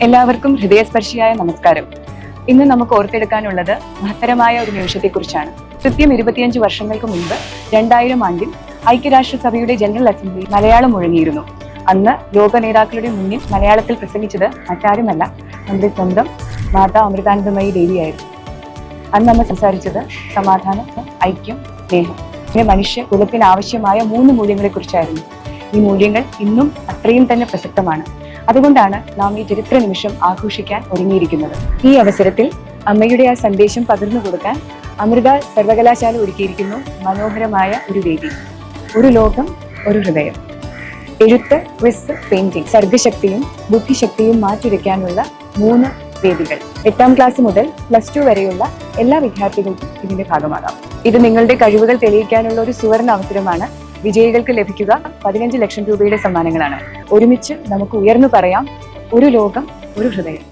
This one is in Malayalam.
എല്ലാവർക്കും ഹൃദയസ്പർശിയായ നമസ്കാരം. ഇന്ന് നമുക്ക് ഓർത്തെടുക്കാനുള്ളത് മഹത്തരമായ ഒരു നിമിഷത്തെക്കുറിച്ചാണ്. കൃത്യം 25 വർഷങ്ങൾക്ക് മുൻപ് 2000 ആണ്ടിൽ ഐക്യരാഷ്ട്രസഭയുടെ ജനറൽ അസംബ്ലി മലയാളം മുഴങ്ങിയിരുന്നു. അന്ന് ലോക നേതാക്കളുടെ മുന്നിൽ മലയാളത്തിൽ പ്രസംഗിച്ചത് മറ്റാരുമല്ല, നമ്മുടെ സ്വന്തം മാതാ അമൃതാനന്ദമയി ദേവിയായിരുന്നു. അന്ന് നമ്മൾ സംസാരിച്ചത് സമാധാനം, ഐക്യം, സ്നേഹം, പിന്നെ മനുഷ്യ കുലത്തിന് ആവശ്യമായ 3 മൂല്യങ്ങളെ കുറിച്ചായിരുന്നു. ഈ മൂല്യങ്ങൾ ഇന്നും അത്രയും തന്നെ പ്രസക്തമാണ്. അതുകൊണ്ടാണ് നാം ഈ ചരിത്ര നിമിഷം ആഘോഷിക്കാൻ ഒരുങ്ങിയിരിക്കുന്നത്. ഈ അവസരത്തിൽ അമ്മയുടെ ആ സന്ദേശം പകർന്നു കൊടുക്കാൻ അമൃത സർവകലാശാല ഒരുക്കിയിരിക്കുന്നു മനോഹരമായ ഒരു വേദി. ഒരു ലോകം, ഒരു ഹൃദയം. എഴുത്ത്, ക്വിസ്, പെയിന്റിംഗ്, സർഗശക്തിയും ബുദ്ധിശക്തിയും മാറ്റുരയ്ക്കാനുള്ള 3 വേദികൾ. 8ാം ക്ലാസ് മുതൽ +2 വരെയുള്ള എല്ലാ വിദ്യാർത്ഥികൾക്കും ഇതിന്റെ ഭാഗമാകാം. ഇത് നിങ്ങളുടെ കഴിവുകൾ തെളിയിക്കാനുള്ള ഒരു സുവർണ അവസരമാണ്. വിജയികൾക്ക് ലഭിക്കുക 15 ലക്ഷം രൂപയുടെ സമ്മാനങ്ങളാണ്. ഒരുമിച്ച് നമുക്ക് ഉയർന്നു പറയാം, ഒരു ലോകം, ഒരു ഹൃദയം.